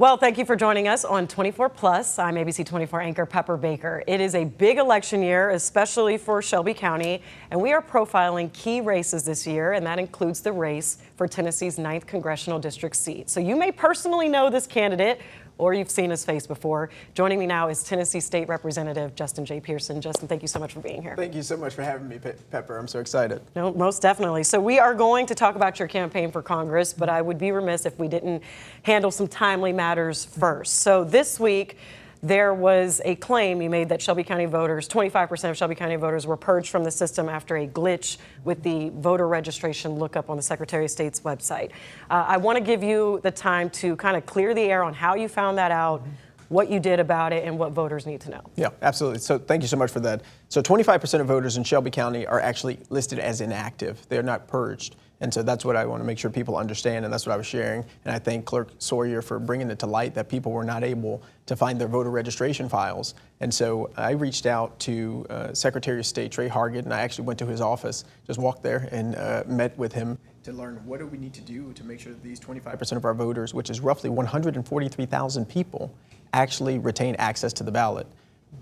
Well, thank you for joining us on 24 Plus. I'm ABC 24 anchor Pepper Baker. It is a big election year, especially for Shelby County, and we are profiling key races this year, and that includes the race for Tennessee's 9th Congressional District seat. So you may personally know this candidate, or you've seen his face before. Joining me now is Tennessee State Representative Justin J. Pearson. Justin, thank you so much for being here. Thank you so much for having me, Pepper. I'm so excited. No, most definitely. So we are going to talk about your campaign for Congress, but I would be remiss if we didn't handle some timely matters first. So this week, there was a claim you made that Shelby County voters, 25% of Shelby County voters were purged from the system after a glitch with the voter registration lookup on the Secretary of State's website. I want to give you the time to kind of clear the air on how you found that out, what you did about it, and what voters need to know. Yeah, absolutely. So thank you so much for that. So 25% of voters in Shelby County are actually listed as inactive. They're not purged. And so that's what I want to make sure people understand, and that's what I was sharing. And I thank Clerk Sawyer for bringing it to light that people were not able to find their voter registration files. And so I reached out to Secretary of State Trey Hargett, and I actually went to his office, just walked there and met with him to learn what do we need to do to make sure that these 25% of our voters, which is roughly 143,000 people, actually retain access to the ballot.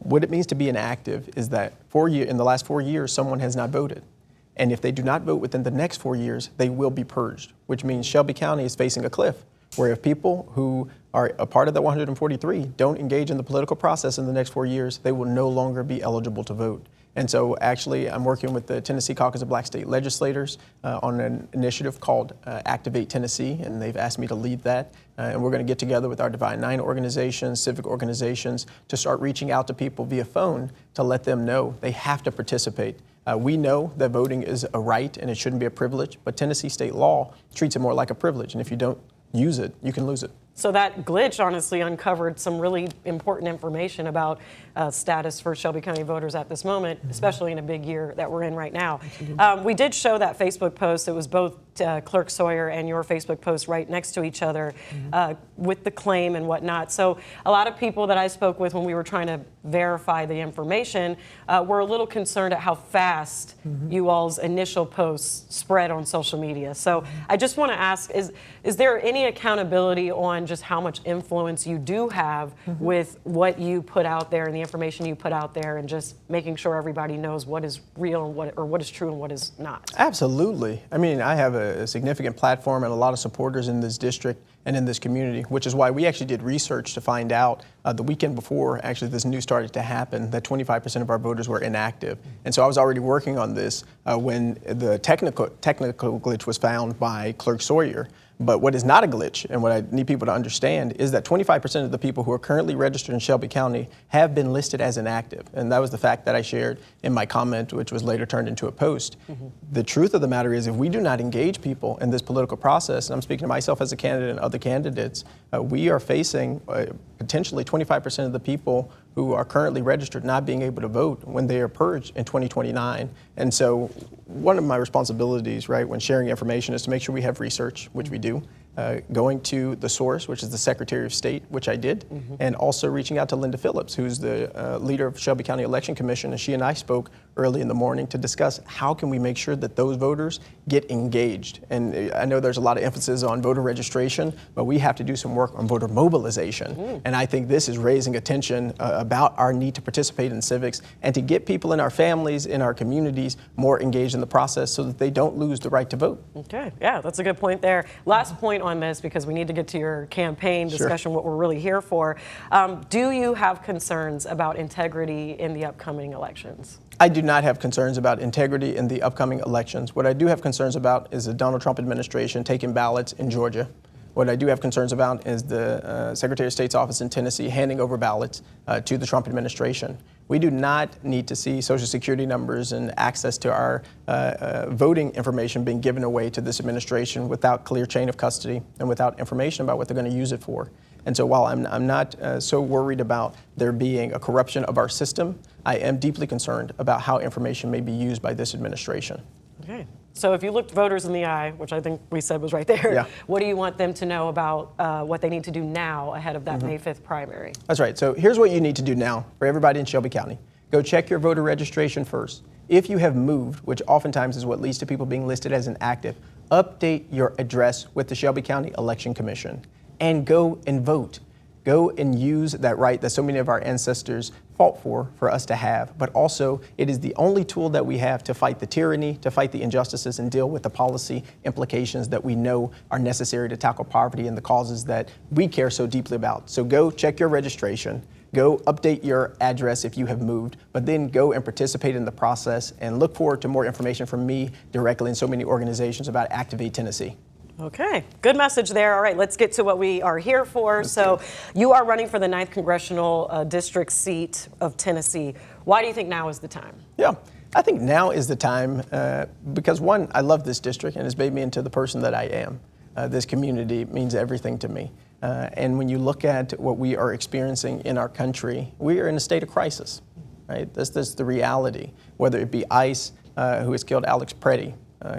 What it means to be inactive is that in the last 4 years, someone has not voted. And if they do not vote within the next 4 years, they will be purged, which means Shelby County is facing a cliff, where if people who are a part of the 143 don't engage in the political process in the next 4 years, they will no longer be eligible to vote. And so actually, I'm working with the Tennessee Caucus of Black State Legislators on an initiative called Activate Tennessee, and they've asked me to lead that. And we're going to get together with our Divine Nine organizations, civic organizations, to start reaching out to people via phone to let them know they have to participate. We know that voting is a right and it shouldn't be a privilege, but Tennessee state law treats it more like a privilege. And if you don't use it, you can lose it. So that glitch honestly uncovered some really important information about status for Shelby County voters at this moment, especially in a big year that we're in right now. We did show that Facebook post. It was both Clerk Sawyer and your Facebook post right next to each other with the claim and whatnot. So a lot of people that I spoke with when we were trying to verify the information were a little concerned at how fast you all's initial posts spread on social media. So I just want to ask, is there any accountability on just how much influence you do have with what you put out there and the information you put out there, and just making sure everybody knows what is real and what is true and what is not? Absolutely. I mean, I have a significant platform and a lot of supporters in this district and in this community, which is why we actually did research to find out the weekend before actually this news started to happen that 25% of our voters were inactive. And so I was already working on this when the technical glitch was found by Clerk Sawyer. But what is not a glitch, and what I need people to understand, is that 25% of the people who are currently registered in Shelby County have been listed as inactive. And that was the fact that I shared in my comment, which was later turned into a post. The truth of the matter is, if we do not engage people in this political process, and I'm speaking to myself as a candidate and other candidates, we are facing potentially 25% of the people who are currently registered not being able to vote when they are purged in 2029. And so one of my responsibilities, right, when sharing information is to make sure we have research, which we do, going to the source, which is the Secretary of State, which I did, and also reaching out to Linda Phillips, who's the leader of Shelby County Election Commission, and she and I spoke early in the morning to discuss how can we make sure that those voters get engaged. And I know there's a lot of emphasis on voter registration, but we have to do some work on voter mobilization. And I think this is raising attention about our need to participate in civics and to get people in our families, in our communities, more engaged in the process so that they don't lose the right to vote. Okay, yeah, that's a good point there. Last point on this, because we need to get to your campaign discussion, what we're really here for. Do you have concerns about integrity in the upcoming elections? I do not have concerns about integrity in the upcoming elections. What I do have concerns about is the Donald Trump administration taking ballots in Georgia. What I do have concerns about is the Secretary of State's office in Tennessee handing over ballots to the Trump administration. We do not need to see Social Security numbers and access to our voting information being given away to this administration without clear chain of custody and without information about what they're going to use it for. And so while I'm not so worried about there being a corruption of our system, I am deeply concerned about how information may be used by this administration. Okay. So if you looked voters in the eye, which I think we said was right there, what do you want them to know about what they need to do now ahead of that May 5th primary? That's right. So here's what you need to do now for everybody in Shelby County. Go check your voter registration first. If you have moved, which oftentimes is what leads to people being listed as inactive, update your address with the Shelby County Election Commission and go and vote. Go and use that right that so many of our ancestors fought for us to have. But also, it is the only tool that we have to fight the tyranny, to fight the injustices, and deal with the policy implications that we know are necessary to tackle poverty and the causes that we care so deeply about. So go check your registration. Go update your address if you have moved, but then go and participate in the process, and look forward to more information from me directly and so many organizations about Activate Tennessee. Okay, good message there. All right, let's get to what we are here for. So you are running for the 9th Congressional District seat of Tennessee. Why do you think now is the time? Yeah, I think now is the time because, one, I love this district and it's made me into the person that I am. This community means everything to me. And when you look at what we are experiencing in our country, we are in a state of crisis, right? That's the reality, whether it be ICE, who has killed Alex Preddy,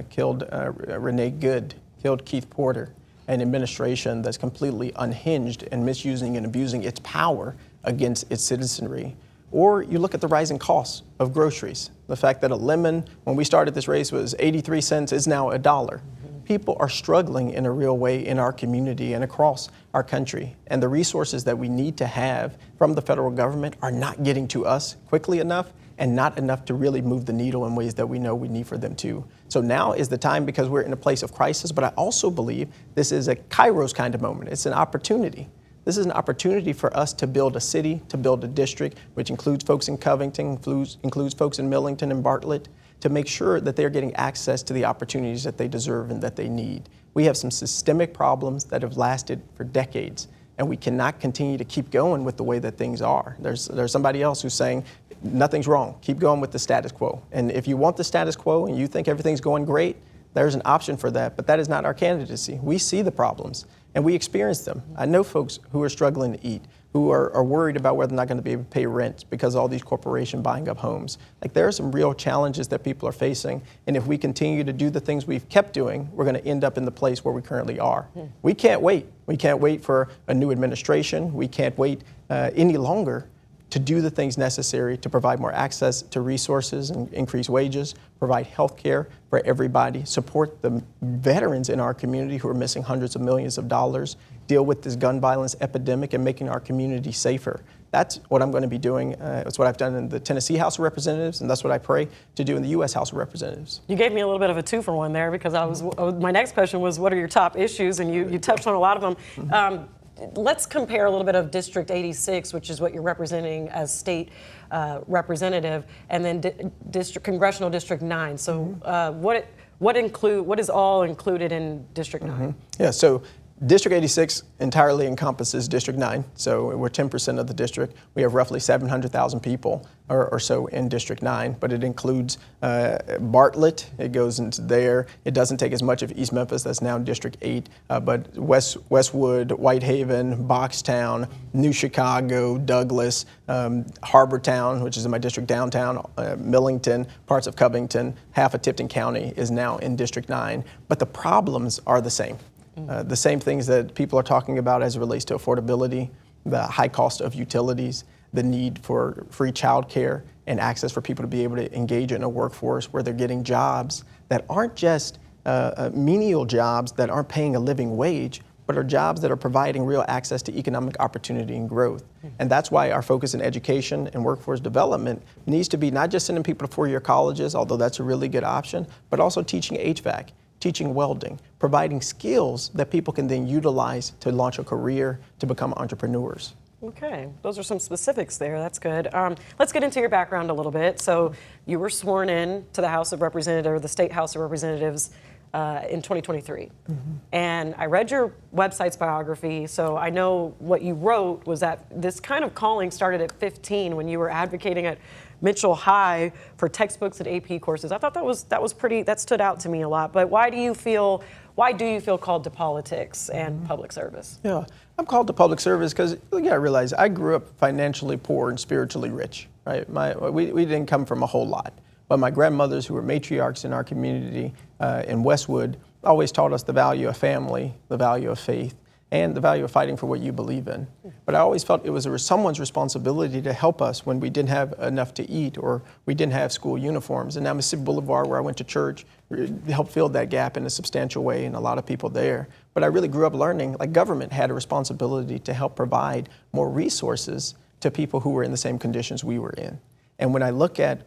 killed Renee Good, killed Keith Porter, an administration that's completely unhinged and misusing and abusing its power against its citizenry. Or you look at the rising costs of groceries. The fact that a lemon, when we started this race, was 83 cents, is now $1. People are struggling in a real way in our community and across our country. And the resources that we need to have from the federal government are not getting to us quickly enough, and not enough to really move the needle in ways that we know we need for them to. So now is the time, because we're in a place of crisis, but I also believe this is a Kairos kind of moment. It's an opportunity. This is an opportunity for us to build a city, to build a district, which includes folks in Covington, includes folks in Millington and Bartlett, to make sure that they're getting access to the opportunities that they deserve and that they need. We have some systemic problems that have lasted for decades, and we cannot continue to keep going with the way that things are. There's somebody else who's saying, nothing's wrong, keep going with the status quo. And if you want the status quo and you think everything's going great, there's an option for that, but that is not our candidacy. We see the problems and we experience them. I know folks who are struggling to eat, who are worried about whether they're not going to be able to pay rent because of all these corporations buying up homes. Like, there are some real challenges that people are facing, and if we continue to do the things we've kept doing, we're going to end up in the place where we currently are. We can't wait. We can't wait for a new administration. We can't wait any longer to do the things necessary to provide more access to resources and increase wages, provide health care for everybody, support the veterans in our community who are missing hundreds of millions of dollars, deal with this gun violence epidemic and making our community safer. That's what I'm going to be doing. It's what I've done in the Tennessee House of Representatives, and that's what I pray to do in the U.S. House of Representatives. You gave me a little bit of a 2-for-1 there, because my next question was, what are your top issues? And you touched on a lot of them. Let's compare a little bit of District 86, which is what you're representing as state representative, and then Congressional District 9. So what is all included in District 9? Yeah, so District 86 entirely encompasses District 9, so we're 10% of the district. We have roughly 700,000 people or so in District 9, but it includes Bartlett, it goes into there. It doesn't take as much of East Memphis, that's now District 8, but Westwood, Whitehaven, Boxtown, New Chicago, Douglas, Harbortown, which is in my district downtown, Millington, parts of Covington, half of Tipton County is now in District 9, but the problems are the same. The same things that people are talking about as it relates to affordability, the high cost of utilities, the need for free childcare and access for people to be able to engage in a workforce where they're getting jobs that aren't just menial jobs that aren't paying a living wage, but are jobs that are providing real access to economic opportunity and growth. And that's why our focus in education and workforce development needs to be not just sending people to four-year colleges, although that's a really good option, but also teaching HVAC, teaching welding, providing skills that people can then utilize to launch a career, to become entrepreneurs. Okay, those are some specifics there. That's good. Let's get into your background a little bit. So you were sworn in to the House of Representatives, or the State House of Representatives, in 2023. And I read your website's biography, so I know what you wrote was that this kind of calling started at 15 when you were advocating at Mitchell High for textbooks and AP courses. I thought that stood out to me a lot. But why do you feel called to politics and public service? Yeah, I'm called to public service because you gotta realize I grew up financially poor and spiritually rich, right? We didn't come from a whole lot. But my grandmothers, who were matriarchs in our community in Westwood, always taught us the value of family, the value of faith, and the value of fighting for what you believe in. But I always felt it was someone's responsibility to help us when we didn't have enough to eat or we didn't have school uniforms. And now Mississippi Boulevard, where I went to church, helped fill that gap in a substantial way, and a lot of people there. But I really grew up learning, like, government had a responsibility to help provide more resources to people who were in the same conditions we were in. And when I look at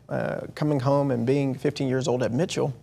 coming home and being 15 years old at Mitchell,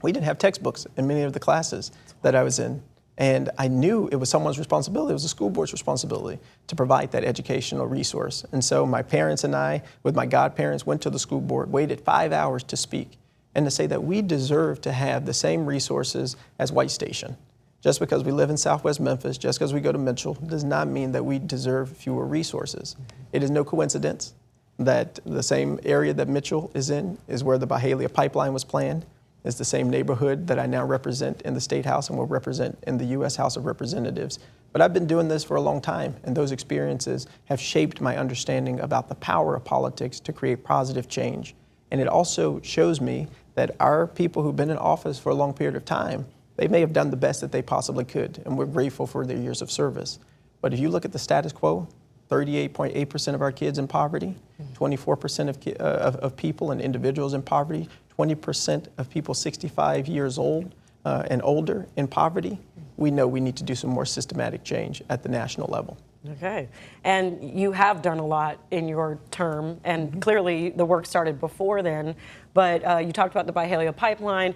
we didn't have textbooks in many of the classes that I was in. And I knew it was someone's responsibility. It was the school board's responsibility to provide that educational resource. And so my parents and I, with my godparents, went to the school board, waited 5 hours to speak and to say that we deserve to have the same resources as White Station. Just because we live in Southwest Memphis, just because we go to Mitchell, does not mean that we deserve fewer resources. It is no coincidence that the same area that Mitchell is in is where the Byhalia pipeline was planned. It's the same neighborhood that I now represent in the State House and will represent in the U.S. House of Representatives. But I've been doing this for a long time, and those experiences have shaped my understanding about the power of politics to create positive change. And it also shows me that our people who've been in office for a long period of time, they may have done the best that they possibly could, and we're grateful for their years of service. But if you look at the status quo, 38.8% of our kids in poverty, 24% of people and individuals in poverty, 20% of people 65 years old and older in poverty, we know we need to do some more systematic change at the national level. Okay. And you have done a lot in your term, and clearly the work started before then. But you talked about the Byhalia pipeline.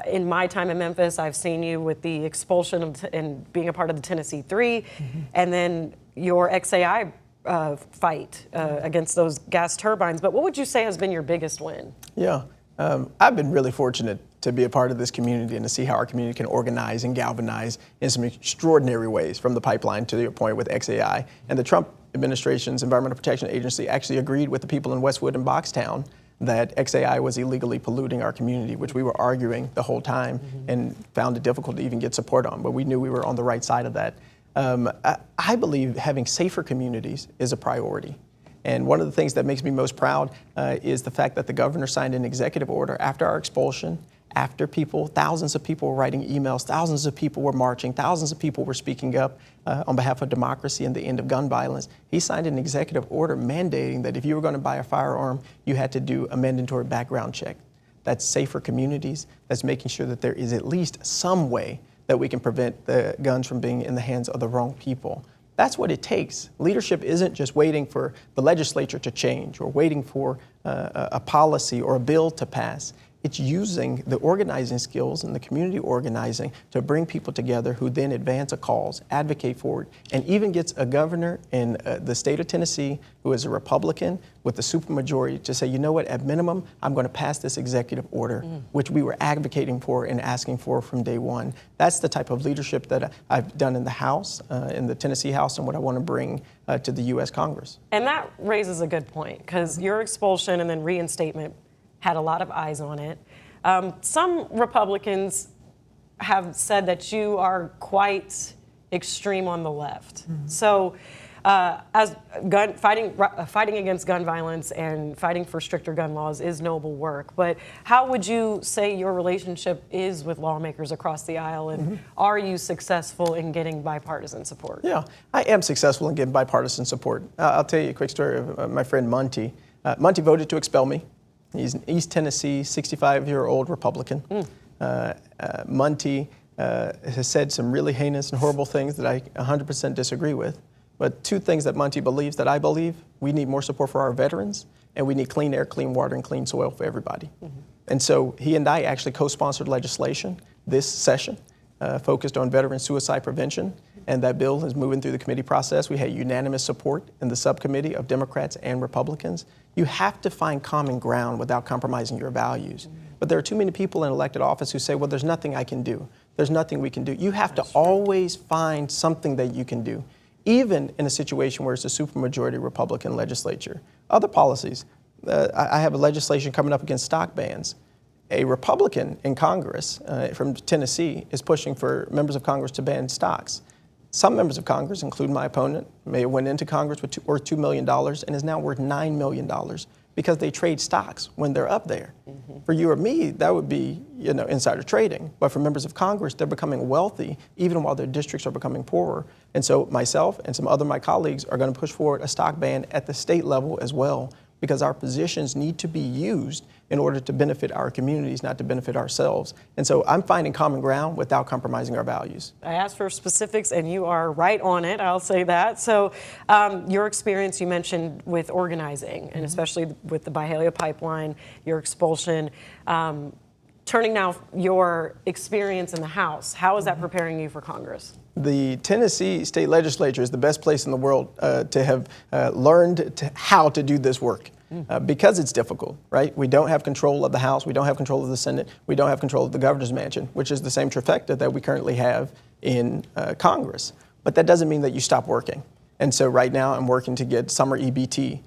In my time in Memphis, I've seen you with the expulsion and being a part of the Tennessee 3, and then your XAI fight against those gas turbines. But what would you say has been your biggest win? Yeah. I've been really fortunate to be a part of this community and to see how our community can organize and galvanize in some extraordinary ways, from the pipeline to your point with XAI. And the Trump administration's Environmental Protection Agency actually agreed with the people in Westwood and Boxtown that XAI was illegally polluting our community, which we were arguing the whole time and found it difficult to even get support on. But we knew we were on the right side of that. I believe having safer communities is a priority. And one of the things that makes me most proud is the fact that the governor signed an executive order after our expulsion, after thousands of people were writing emails, thousands of people were marching, thousands of people were speaking up on behalf of democracy and the end of gun violence. He signed an executive order mandating that if you were going to buy a firearm, you had to do a mandatory background check. That's safer communities. That's making sure that there is at least some way that we can prevent the guns from being in the hands of the wrong people. That's what it takes. Leadership isn't just waiting for the legislature to change or waiting for a policy or a bill to pass. It's using the organizing skills and the community organizing to bring people together who then advance a cause, advocate for it, and even gets a governor in the state of Tennessee who is a Republican with the supermajority to say, you know what, at minimum, I'm going to pass this executive order, which we were advocating for and asking for from day one. That's the type of leadership that I've done in the House, in the Tennessee House, and what I want to bring to the U.S. Congress. And that raises a good point, because your expulsion and then reinstatement had a lot of eyes on it. Some Republicans have said that you are quite extreme on the left. So as fighting against gun violence and fighting for stricter gun laws is noble work, but how would you say your relationship is with lawmakers across the aisle, and are you successful in getting bipartisan support? Yeah, I am successful in getting bipartisan support. I'll tell you a quick story of my friend Monty. Monty voted to expel me. He's an East Tennessee, 65-year-old Republican. Monty has said some really heinous and horrible things that I 100% disagree with. But two things that Monty believes that I believe: we need more support for our veterans, and we need clean air, clean water, and clean soil for everybody. And so he and I actually co-sponsored legislation this session focused on veteran suicide prevention. And that bill is moving through the committee process. We had unanimous support in the subcommittee of Democrats and Republicans. You have to find common ground without compromising your values. But there are too many people in elected office who say, well, there's nothing I can do. There's nothing we can do. You have to always find something that you can do, even in a situation where it's a supermajority Republican legislature. Other policies, I have a legislation coming up against stock bans. A Republican in Congress from Tennessee is pushing for members of Congress to ban stocks. Some members of Congress, including my opponent, may have went into Congress with worth $2 million and is now worth $9 million because they trade stocks when they're up there. For you or me, that would be, insider trading. But for members of Congress, they're becoming wealthy even while their districts are becoming poorer. And so myself and some other of my colleagues are going to push forward a stock ban at the state level as well, because our positions need to be used in order to benefit our communities, not to benefit ourselves. And so I'm finding common ground without compromising our values. I asked for specifics, and you are right on it, I'll say that. So your experience, you mentioned, with organizing, and especially with the Byhalia pipeline, your expulsion. Turning now your experience in the House, how is that preparing you for Congress? The Tennessee state legislature is the best place in the world to have learned how to do this work because it's difficult, right? We don't have control of the House. We don't have control of the Senate. We don't have control of the governor's mansion, which is the same trifecta that we currently have in Congress. But that doesn't mean that you stop working. And so right now I'm working to get summer EBT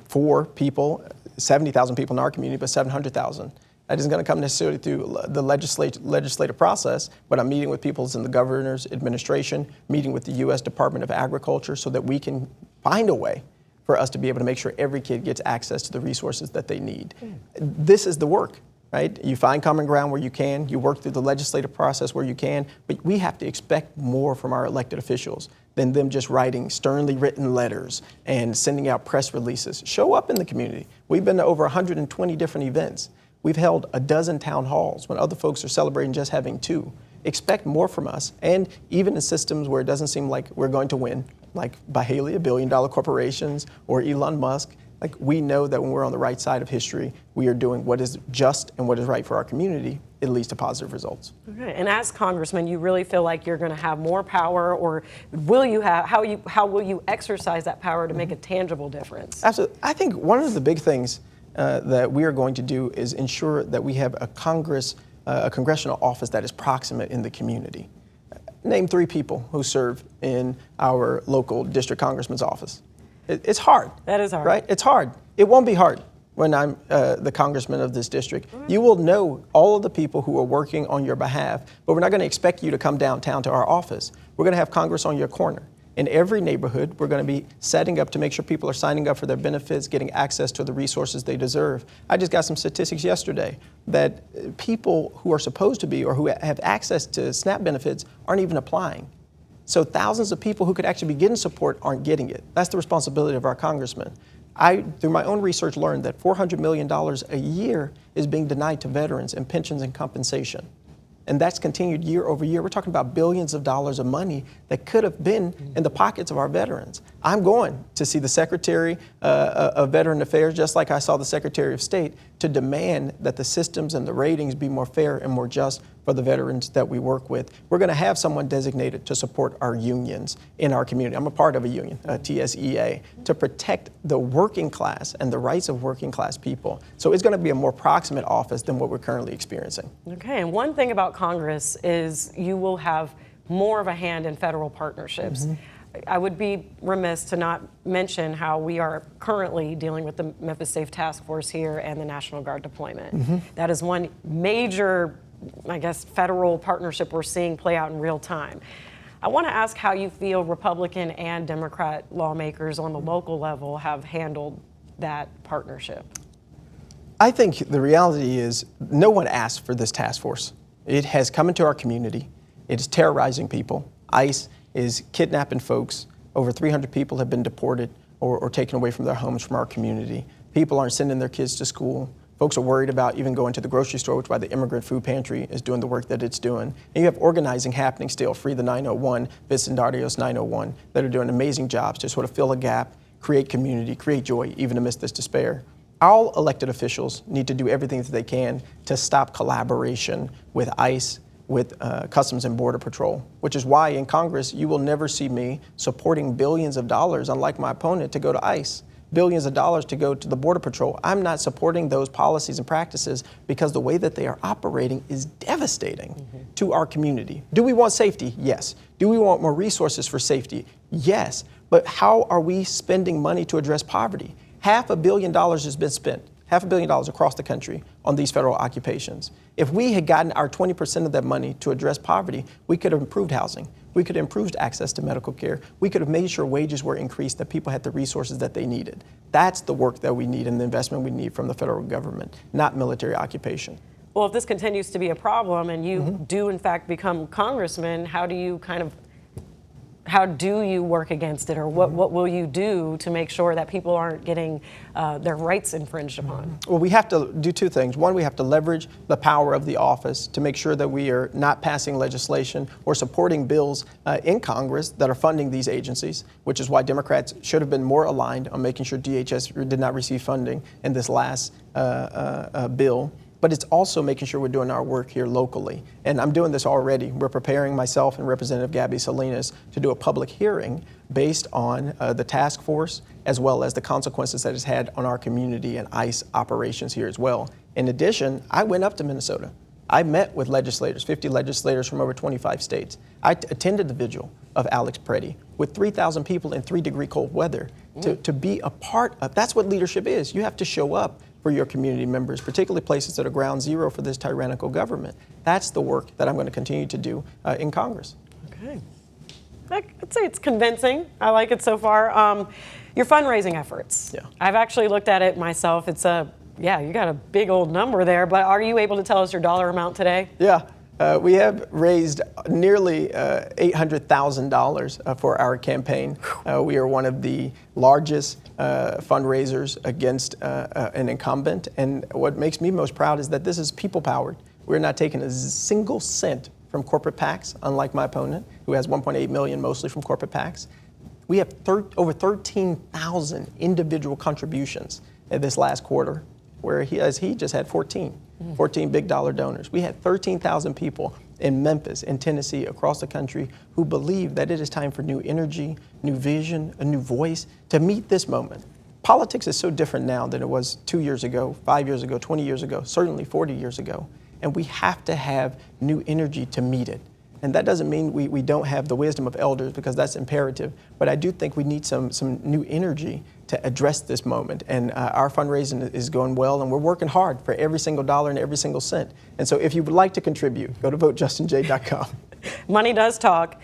for people, 70,000 people in our community, but 700,000. That isn't going to come necessarily through the legislative process, but I'm meeting with people in the governor's administration, meeting with the U.S. Department of Agriculture so that we can find a way for us to be able to make sure every kid gets access to the resources that they need. This is the work, right? You find common ground where you can, you work through the legislative process where you can, but we have to expect more from our elected officials than them just writing sternly written letters and sending out press releases. Show up in the community. We've been to over 120 different events. We've held a dozen town halls when other folks are celebrating just having 2. Expect more from us. And even in systems where it doesn't seem like we're going to win, like Byhalia, billion-dollar corporations, or Elon Musk, like we know that when we're on the right side of history, we are doing what is just and what is right for our community. It leads to positive results. Okay. And as Congressman, you really feel like you're going to have more power, or will you have? How will you exercise that power to make a tangible difference? Absolutely. I think one of the big things that we are going to do is ensure that we have a congressional office that is proximate in the community. Name 3 people who serve in our local district congressman's office. It's hard. That is hard. Right? It's hard. It won't be hard when I'm the congressman of this district. You will know all of the people who are working on your behalf, but we're not going to expect you to come downtown to our office. We're going to have Congress on your corner. In every neighborhood, we're going to be setting up to make sure people are signing up for their benefits, getting access to the resources they deserve. I just got some statistics yesterday that people who are supposed to be or who have access to SNAP benefits aren't even applying. So thousands of people who could actually be getting support aren't getting it. That's the responsibility of our congressman. I, through my own research, learned that $400 million a year is being denied to veterans in pensions and compensation. And that's continued year over year. We're talking about billions of dollars of money that could have been in the pockets of our veterans. I'm going to see the Secretary of Veteran Affairs, just like I saw the Secretary of State, to demand that the systems and the ratings be more fair and more just for the veterans that we work with. We're going to have someone designated to support our unions in our community. I'm a part of a union, TSEA, to protect the working class and the rights of working class people. So it's going to be a more proximate office than what we're currently experiencing. Okay, and one thing about Congress is you will have more of a hand in federal partnerships. I would be remiss to not mention how we are currently dealing with the Memphis Safe Task Force here and the National Guard deployment. That is one major, I guess, federal partnership we're seeing play out in real time. I want to ask how you feel Republican and Democrat lawmakers on the local level have handled that partnership. I think the reality is no one asked for this task force. It has come into our community. It is terrorizing people. ICE is kidnapping folks. Over 300 people have been deported or taken away from their homes from our community. People aren't sending their kids to school. Folks are worried about even going to the grocery store, which is why the Immigrant Food Pantry is doing the work that it's doing. And you have organizing happening still, Free the 901, Vicendarios 901, that are doing amazing jobs to sort of fill a gap, create community, create joy, even amidst this despair. All elected officials need to do everything that they can to stop collaboration with ICE, with Customs and Border Patrol, which is why in Congress you will never see me supporting billions of dollars, unlike my opponent, to go to ICE, billions of dollars to go to the Border Patrol. I'm not supporting those policies and practices because the way that they are operating is devastating to our community. Do we want safety? Yes. Do we want more resources for safety? Yes. But how are we spending money to address poverty? $500 million has been spent $500 million across the country on these federal occupations. If we had gotten our 20% of that money to address poverty, we could have improved housing. We could have improved access to medical care. We could have made sure wages were increased, that people had the resources that they needed. That's the work that we need and the investment we need from the federal government, not military occupation. Well, if this continues to be a problem and you do in fact become congressman, how do you work against it, or what will you do to make sure that people aren't getting their rights infringed upon? Well, we have to do two things. One, we have to leverage the power of the office to make sure that we are not passing legislation or supporting bills in Congress that are funding these agencies, which is why Democrats should have been more aligned on making sure DHS did not receive funding in this last bill. But it's also making sure we're doing our work here locally. And I'm doing this already. We're preparing myself and Representative Gabby Salinas to do a public hearing based on the task force, as well as the consequences that it's had on our community and ICE operations here as well. In addition, I went up to Minnesota. I met with legislators, 50 legislators from over 25 states. I attended the vigil of Alex Preddy with 3,000 people in 3-degree cold weather to be a part of. That's what leadership is. You have to show up for your community members, particularly places that are ground zero for this tyrannical government. That's the work that I'm going to continue to do in Congress. Okay. I'd say it's convincing. I like it so far. Your fundraising efforts. Yeah. I've actually looked at it myself. It's you got a big old number there, but are you able to tell us your dollar amount today? Yeah. We have raised nearly $800,000 for our campaign. We are one of the largest fundraisers against an incumbent. And what makes me most proud is that this is people-powered. We're not taking a single cent from corporate PACs, unlike my opponent, who has $1.8 million mostly from corporate PACs. We have over 13,000 individual contributions in this last quarter, where he just had 14 big dollar donors. We had 13,000 people in Memphis, in Tennessee, across the country who believe that it is time for new energy, new vision, a new voice to meet this moment. Politics is so different now than it was 2 years ago, 5 years ago, 20 years ago, certainly 40 years ago. And we have to have new energy to meet it. And that doesn't mean we don't have the wisdom of elders, because that's imperative. But I do think we need some new energy to address this moment. And our fundraising is going well, and we're working hard for every single dollar and every single cent. And so if you would like to contribute, go to votejustinj.com. Money does talk.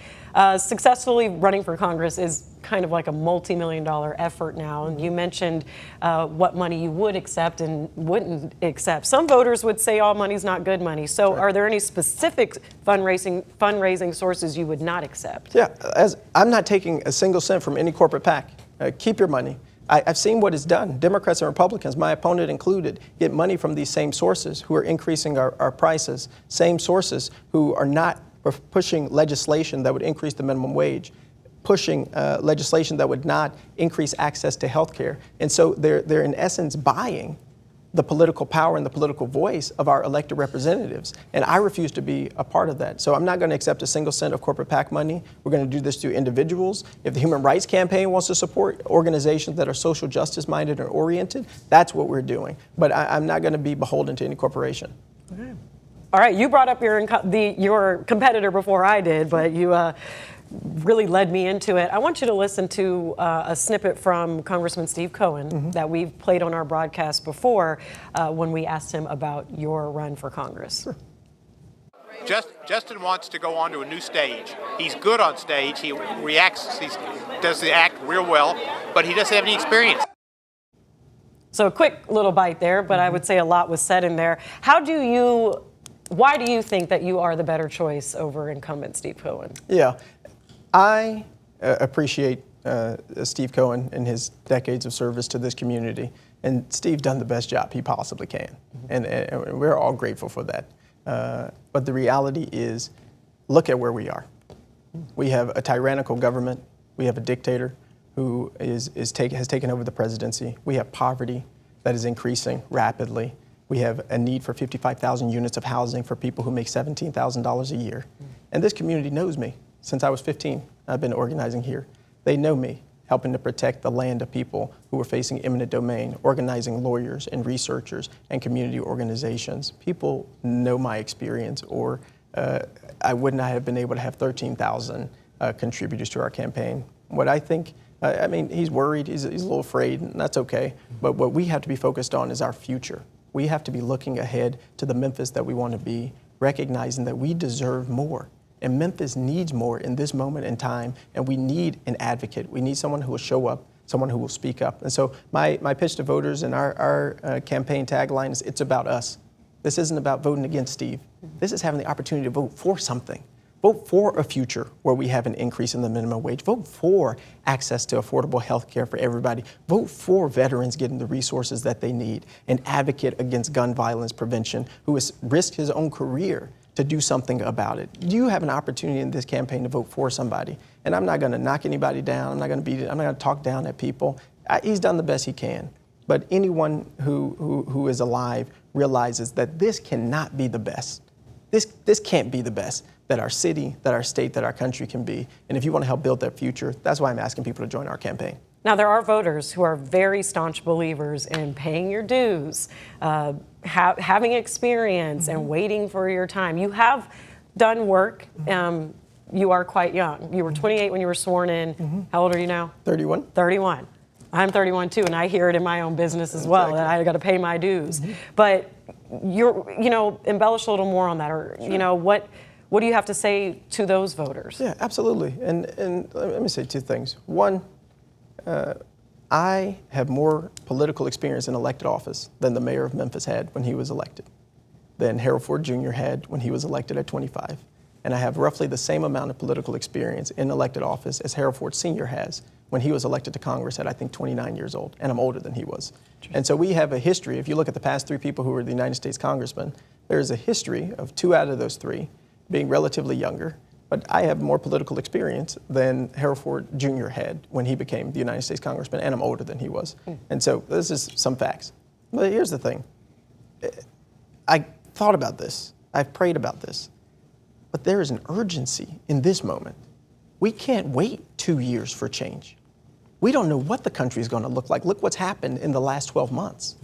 Successfully running for Congress is kind of like a multi-million-dollar effort now. And you mentioned what money you would accept and wouldn't accept. Some voters would say all money's not good money. So Sure. Are there any specific fundraising sources you would not accept? Yeah, as I'm not taking a single cent from any corporate PAC. Keep your money. I've seen what is done. Democrats and Republicans, my opponent included, get money from these same sources who are increasing our prices, same sources who are not pushing legislation that would increase the minimum wage, pushing legislation that would not increase access to health care. And so they're in essence buying the political power and the political voice of our elected representatives. And I refuse to be a part of that. So I'm not going to accept a single cent of corporate PAC money. We're going to do this through individuals. If the Human Rights Campaign wants to support organizations that are social justice minded and oriented, that's what we're doing. But I'm not going to be beholden to any corporation. Okay. All right, you brought up your competitor before I did, but you really led me into it. I want you to listen to a snippet from Congressman Steve Cohen that we've played on our broadcast before when we asked him about your run for Congress. Sure. Justin wants to go on to a new stage. He's good on stage. He reacts, he does the act real well, but he doesn't have any experience. So a quick little bite there, but I would say a lot was said in there. Why do you think that you are the better choice over incumbent Steve Cohen? Yeah, I appreciate Steve Cohen and his decades of service to this community. And Steve done the best job he possibly can. And we're all grateful for that. But the reality is, look at where we are. We have a tyrannical government. We have a dictator who has taken over the presidency. We have poverty that is increasing rapidly. We have a need for 55,000 units of housing for people who make $17,000 a year. And this community knows me. Since I was 15, I've been organizing here. They know me, helping to protect the land of people who are facing eminent domain, organizing lawyers and researchers and community organizations. People know my experience, or I would not have been able to have 13,000 contributors to our campaign. What I think I mean, he's worried, he's a little afraid, and that's okay. But what we have to be focused on is our future. We have to be looking ahead to the Memphis that we want to be, recognizing that we deserve more. And Memphis needs more in this moment in time, and we need an advocate. We need someone who will show up, someone who will speak up. And so my pitch to voters and our campaign tagline is, it's about us. This isn't about voting against Steve. This is having the opportunity to vote for something. Vote for a future where we have an increase in the minimum wage. Vote for access to affordable health care for everybody. Vote for veterans getting the resources that they need. An advocate against gun violence prevention who has risked his own career to do something about it. You have an opportunity in this campaign to vote for somebody. And I'm not going to knock anybody down. I'm not going to beat it. I'm not going to talk down at people. He's done the best he can. But anyone who is alive realizes that this cannot be the best. This can't be the best that our city, that our state, that our country can be. And if you want to help build that future, that's why I'm asking people to join our campaign. Now, there are voters who are very staunch believers in paying your dues, having experience, and waiting for your time. You have done work. You are quite young. You were 28 when you were sworn in. How old are you now? 31. 31. I'm 31 too, and I hear it in my own business as well, that I got to pay my dues. But embellish a little more on that, or what do you have to say to those voters? Yeah, absolutely. And let me say two things. One, I have more political experience in elected office than the mayor of Memphis had when he was elected, than Harold Ford Jr. had when he was elected at 25. And I have roughly the same amount of political experience in elected office as Harold Ford Sr. has when he was elected to Congress at, I think, 29 years old, and I'm older than he was. And so we have a history. If you look at the past three people who were the United States congressmen, there is a history of 2 out of those 3 being relatively younger. But I have more political experience than Harold Ford Jr. had when he became the United States congressman, and I'm older than he was. And so this is some facts. But here's the thing. I thought about this. I've prayed about this. But there is an urgency in this moment. We can't wait 2 years for change. We don't know what the country is going to look like. Look what's happened in the last 12 months.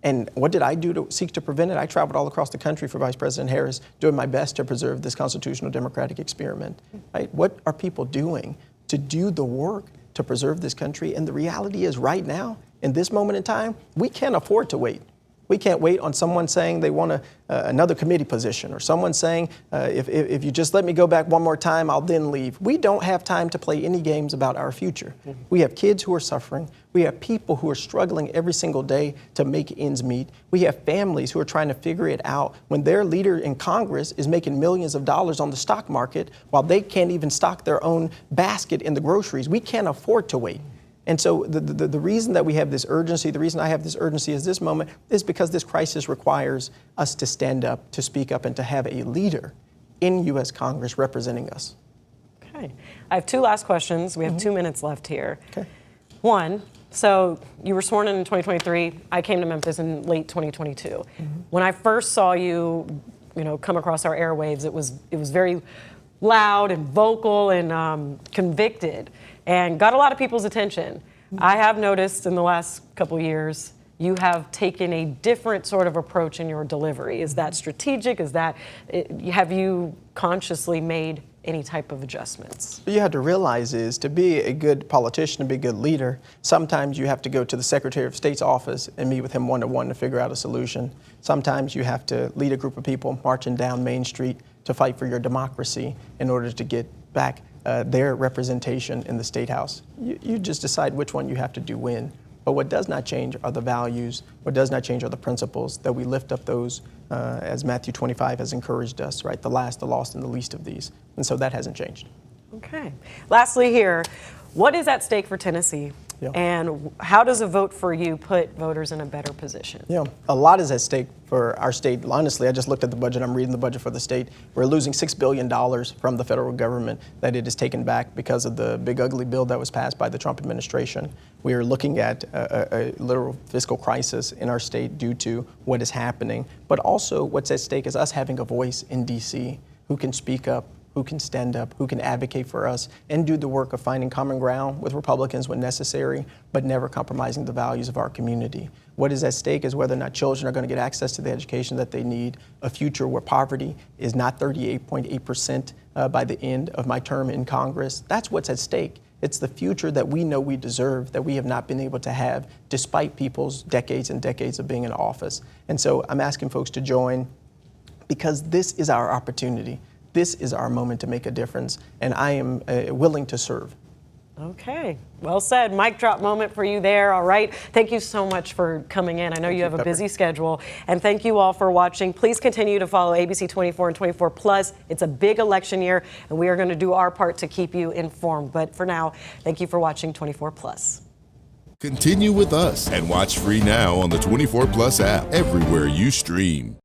And what did I do to seek to prevent it? I traveled all across the country for Vice President Harris, doing my best to preserve this constitutional democratic experiment. Right? What are people doing to do the work to preserve this country? And the reality is right now, in this moment in time, we can't afford to wait. We can't wait on someone saying they want another committee position, or someone saying, if you just let me go back one more time, I'll then leave. We don't have time to play any games about our future. We have kids who are suffering. We have people who are struggling every single day to make ends meet. We have families who are trying to figure it out when their leader in Congress is making millions of dollars on the stock market while they can't even stock their own basket in the groceries. We can't afford to wait. And so the reason that we have this urgency, the reason I have this urgency is this moment, is because this crisis requires us to stand up, to speak up, and to have a leader in U.S. Congress representing us. Okay. I have 2 last questions. We have 2 minutes left here. Okay. One, so you were sworn in 2023. I came to Memphis in late 2022. When I first saw you, come across our airwaves, it was very loud and vocal and convicted, and got a lot of people's attention. I have noticed in the last couple of years, you have taken a different sort of approach in your delivery. Is that strategic? Have you consciously made any type of adjustments? What you have to realize is, to be a good politician, to be a good leader, sometimes you have to go to the Secretary of State's office and meet with him one-to-one to figure out a solution. Sometimes you have to lead a group of people marching down Main Street to fight for your democracy in order to get back their representation in the State House. You just decide which one you have to do when. But what does not change are the values. What does not change are the principles, that we lift up those as Matthew 25 has encouraged us, right? The last, the lost, and the least of these. And so that hasn't changed. Okay. Lastly here, what is at stake for Tennessee? Yeah. And how does a vote for you put voters in a better position? Yeah, a lot is at stake for our state. Honestly, I just looked at the budget. I'm reading the budget for the state. We're losing $6 billion from the federal government that it has taken back because of the big ugly bill that was passed by the Trump administration. We are looking at a literal fiscal crisis in our state due to what is happening. But also what's at stake is us having a voice in D.C. who can speak up, who can stand up, who can advocate for us, and do the work of finding common ground with Republicans when necessary, but never compromising the values of our community. What is at stake is whether or not children are going to get access to the education that they need, a future where poverty is not 38.8% by the end of my term in Congress. That's what's at stake. It's the future that we know we deserve that we have not been able to have despite people's decades and decades of being in office. And so I'm asking folks to join because this is our opportunity. This is our moment to make a difference, and I am willing to serve. Okay, well said. Mic drop moment for you there. All right. Thank you so much for coming in. I know you have a busy schedule. And thank you all for watching. Please continue to follow ABC 24 and 24 Plus. It's a big election year, and we are going to do our part to keep you informed. But for now, thank you for watching 24 Plus. Continue with us and watch free now on the 24 Plus app everywhere you stream.